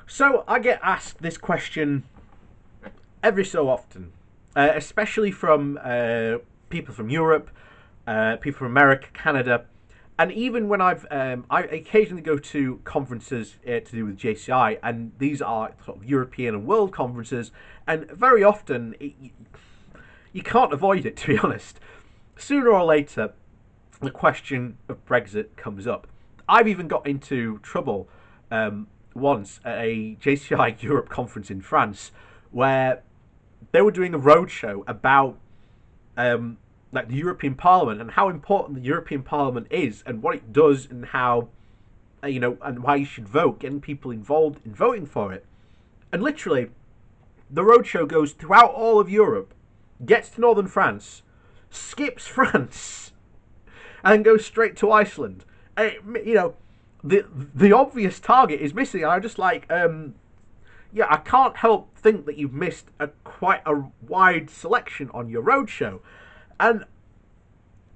So I get asked this question every so often, especially from people from Europe, people from America, Canada, and even when I occasionally go to conferences to do with JCI, and these are sort of European and world conferences, and very often you can't avoid it, to be honest. Sooner or later, the question of Brexit comes up. I've even got into trouble once at a JCI Europe conference in France where they were doing a roadshow about like the European Parliament and how important the European Parliament is and what it does and how and why you should vote, getting people involved in voting for it. And literally, the roadshow goes throughout all of Europe, gets to northern France, skips France, and goes straight to Iceland. And the obvious target is missing. And I'm just like, yeah, I can't help think that you've missed quite a wide selection on your roadshow, and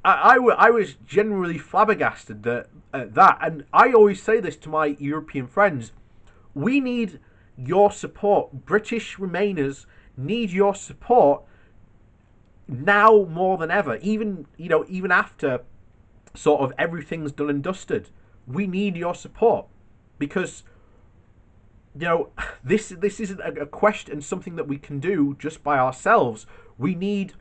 I was generally flabbergasted at that. And I always say this to my European friends: we need your support. British Remainers need your support now more than ever. Even after sort of everything's done and dusted, we need your support because this isn't a question and something that we can do just by ourselves. We need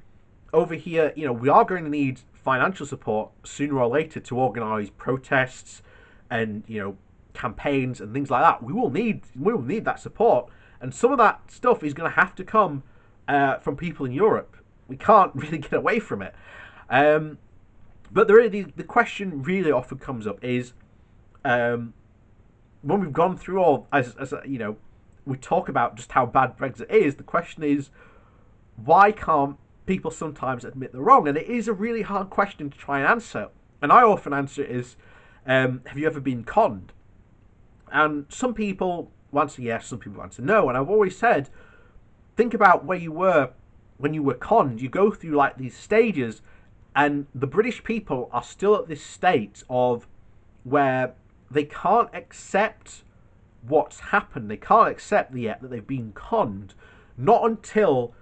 over here, we are going to need financial support sooner or later to organise protests and campaigns and things like that. We will need that support, and some of that stuff is going to have to come from people in Europe. We can't really get away from it. But the question really often comes up is when we've gone through all, as we talk about just how bad Brexit is. The question is, why can't people sometimes admit they're wrong? And it is a really hard question to try and answer. And I often answer it is, have you ever been conned? And some people answer yes, some people answer no. And I've always said, think about where you were when you were conned. You go through like these stages, and the British people are still at this state of where they can't accept what's happened. They can't accept yet that they've been conned. Not until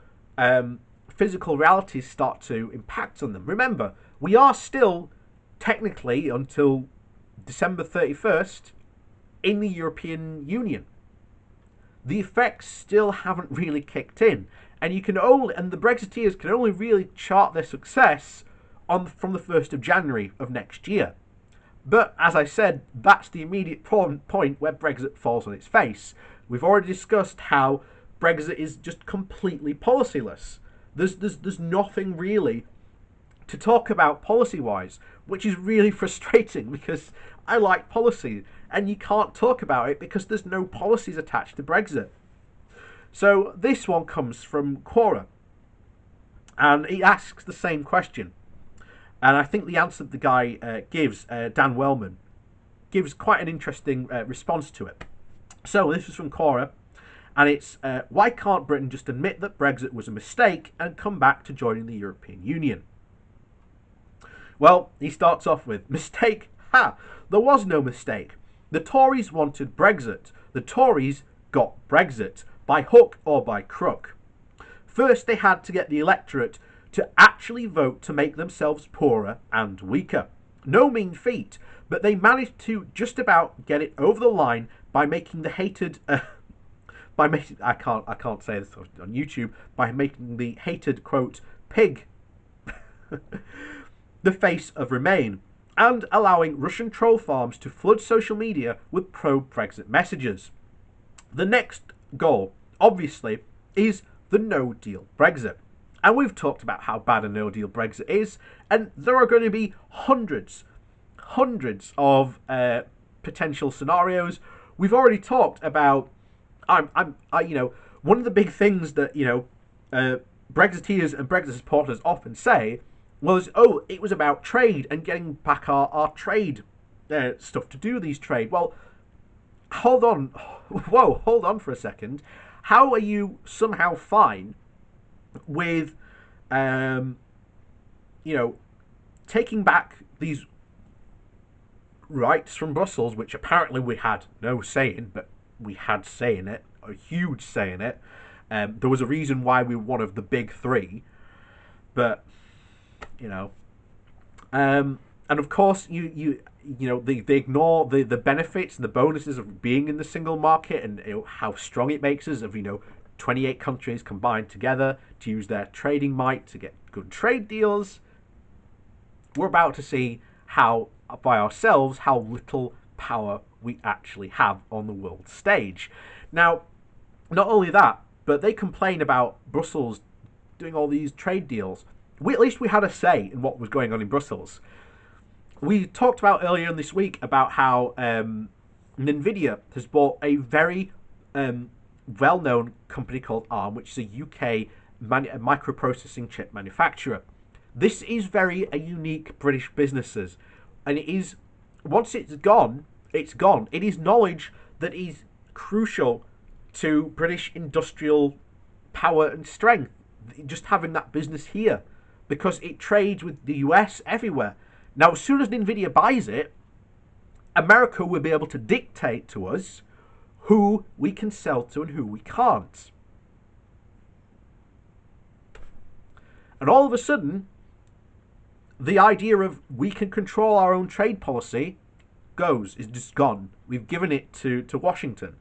physical realities start to impact on them. Remember, we are still technically until December 31st in the European Union. The effects still haven't really kicked in, and the Brexiteers can only really chart their success from the 1st of January of next year. But as I said, that's the immediate point where Brexit falls on its face. We've already discussed how Brexit is just completely policyless. There's nothing really to talk about policy-wise, which is really frustrating because I like policy, and you can't talk about it because there's no policies attached to Brexit. So this one comes from Quora, and he asks the same question. And I think the answer that the guy gives, Dan Wellman, gives quite an interesting response to it. So this is from Quora, and it's, why can't Britain just admit that Brexit was a mistake and come back to joining the European Union? Well, he starts off with, mistake? Ha! There was no mistake. The Tories wanted Brexit. The Tories got Brexit, by hook or by crook. First, they had to get the electorate to actually vote to make themselves poorer and weaker. No mean feat, but they managed to just about get it over the line by making the hated I can't say this on YouTube, by making the hated quote pig the face of Remain, and allowing Russian troll farms to flood social media with pro-Brexit messages. The next goal, obviously, is the no-deal Brexit. And we've talked about how bad a no-deal Brexit is, and there are going to be hundreds of potential scenarios. We've already talked about, one of the big things that Brexiteers and Brexit supporters often say was, it was about trade and getting back our trade stuff to do these trade. Well, hold on for a second. How are you somehow fine with, taking back these rights from Brussels, which apparently we had no say in, but we had say in it, a huge say in it. There was a reason why we were one of the big three, but you know, and of course they ignore the benefits and the bonuses of being in the single market, and how strong it makes us of 28 countries combined together to use their trading might to get good trade deals. We're about to see how by ourselves how little power we actually have on the world stage. Now, not only that, but they complain about Brussels doing all these trade deals. At least we had a say in what was going on in Brussels. We talked about earlier in this week about how NVIDIA has bought a very well-known company called ARM, which is a UK microprocessing chip manufacturer. This is very a unique British businesses, and it is, once it's gone, it's gone. It is knowledge that is crucial to British industrial power and strength, just having that business here, because it trades with the US everywhere. Now, as soon as NVIDIA buys it, America will be able to dictate to us who we can sell to and who we can't. And all of a sudden, the idea of we can control our own trade policy is just gone. We've given it to Washington.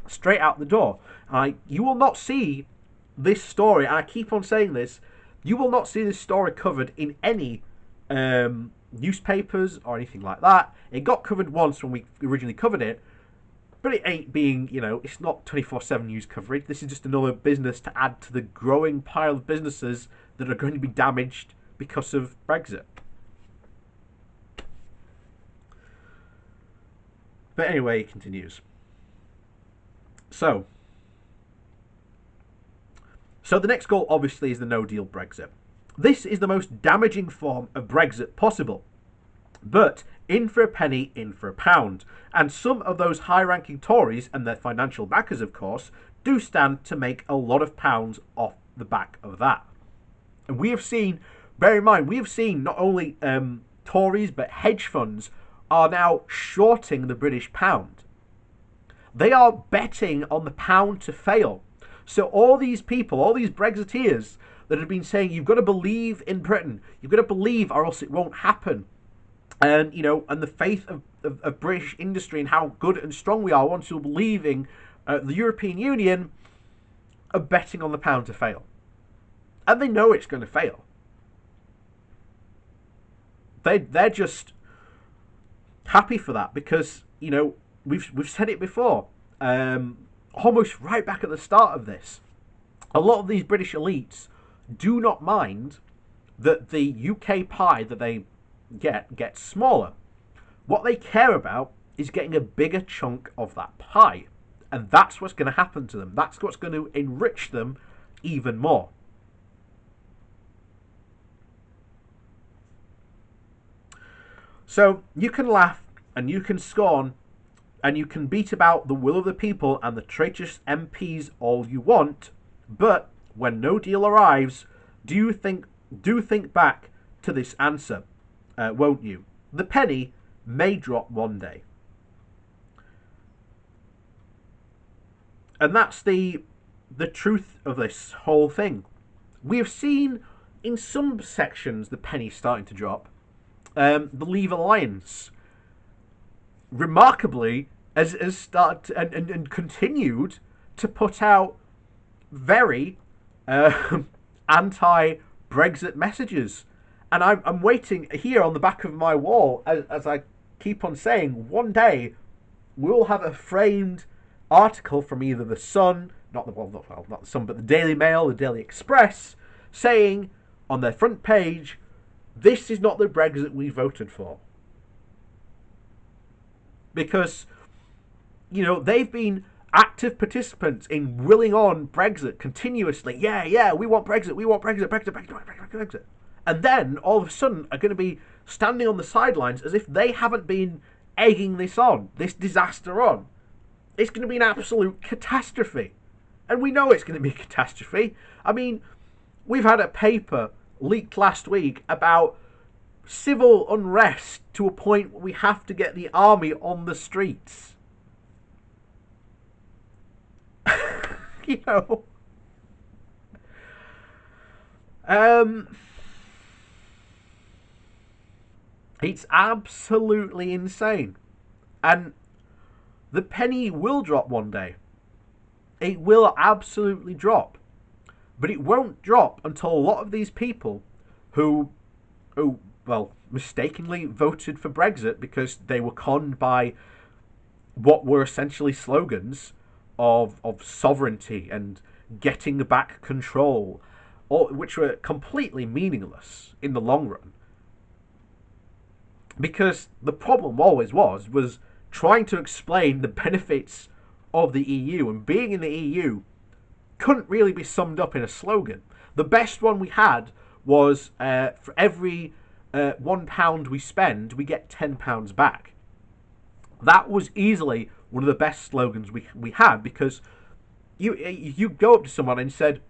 Straight out the door. You will not see this story, and I keep on saying this, you will not see this story covered in any newspapers or anything like that. It got covered once when we originally covered it, but it ain't being, it's not 24/7 news coverage. This is just another business to add to the growing pile of businesses that are going to be damaged because of Brexit. But anyway, it continues. So the next goal, obviously, is the no-deal Brexit. This is the most damaging form of Brexit possible. But in for a penny, in for a pound. And some of those high-ranking Tories, and their financial backers, of course, do stand to make a lot of pounds off the back of that. And we have seen, bear in mind, we have seen not only Tories, but hedge funds are now shorting the British pound. They are betting on the pound to fail. So all these people, all these Brexiteers that have been saying, you've got to believe in Britain, you've got to believe or else it won't happen. And, and the faith of British industry and how good and strong we are once you're believing the European Union, are betting on the pound to fail. And they know it's going to fail. They're just happy for that because, we've said it before. Almost right back at the start of this, a lot of these British elites do not mind that the UK pie that they gets smaller. What they care about is getting a bigger chunk of that pie, and that's what's going to happen to them. That's what's going to enrich them even more. So you can laugh and you can scorn and you can beat about the will of the people and the traitorous MPs all you want, but when no deal arrives, do think back to this answer, won't you? The penny may drop one day. And that's the truth of this whole thing. We have seen in some sections the penny starting to drop. The Leave Alliance, remarkably, has started and continued to put out very anti-Brexit messages. And I'm waiting here on the back of my wall, as I keep on saying, one day we'll have a framed article from either the Sun, not the Sun, but the Daily Mail, the Daily Express, saying on their front page, this is not the Brexit we voted for. Because, they've been active participants in willing on Brexit continuously. Yeah, we want Brexit, Brexit. And then, all of a sudden, are going to be standing on the sidelines as if they haven't been egging this disaster on. It's going to be an absolute catastrophe. And we know it's going to be a catastrophe. I mean, we've had a paper leaked last week about civil unrest to a point where we have to get the army on the streets. you know. Um, it's absolutely insane. And the penny will drop one day. It will absolutely drop. But it won't drop until a lot of these people who, well, mistakenly voted for Brexit because they were conned by what were essentially slogans of sovereignty and getting back control, which were completely meaningless in the long run. Because the problem always was trying to explain the benefits of the EU, and being in the EU couldn't really be summed up in a slogan. The best one we had was for every £1 we spend, we get £10 back. That was easily one of the best slogans we had, because you go up to someone and said,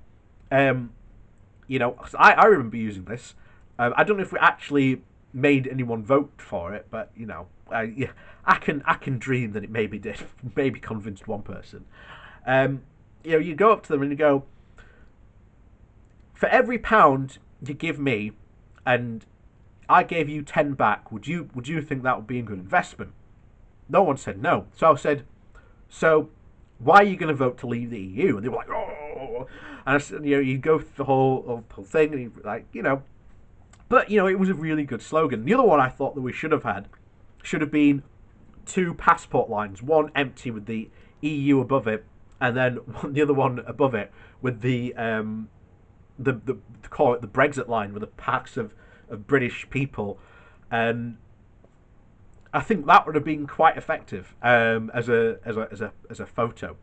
you know, I remember using this. I don't know if we actually made anyone vote for it, but you know, yeah, I can dream that it maybe did, maybe convinced one person. You know, you go up to them and you go, for every £1 you give me, and I gave you 10 back, would you think that would be a good investment? No one said no. So I said, so why are you going to vote to leave the EU? And they were like, oh. And I said, you know, you go through the whole thing, and you like, you know, but you know, it was a really good slogan. The other one I thought that we should have had should have been 2 passport lines, one empty with the EU above it, and then the other one above it with the call it the Brexit line, with the packs of British people, and I think that would have been quite effective as a photo,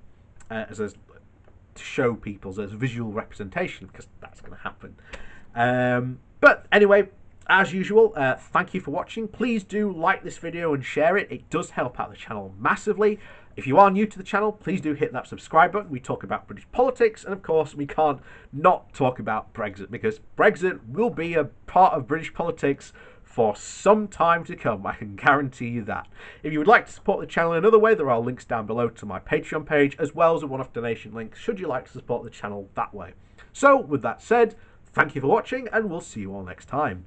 to show people as a visual representation, because that's going to happen. But anyway, as usual, thank you for watching. Please do like this video and share it. It does help out the channel massively. If you are new to the channel, please do hit that subscribe button. We talk about British politics, and of course, we can't not talk about Brexit, because Brexit will be a part of British politics for some time to come. I can guarantee you that. If you would like to support the channel in another way, there are links down below to my Patreon page, as well as a one-off donation link should you like to support the channel that way. So, with that said, thank you for watching, and we'll see you all next time.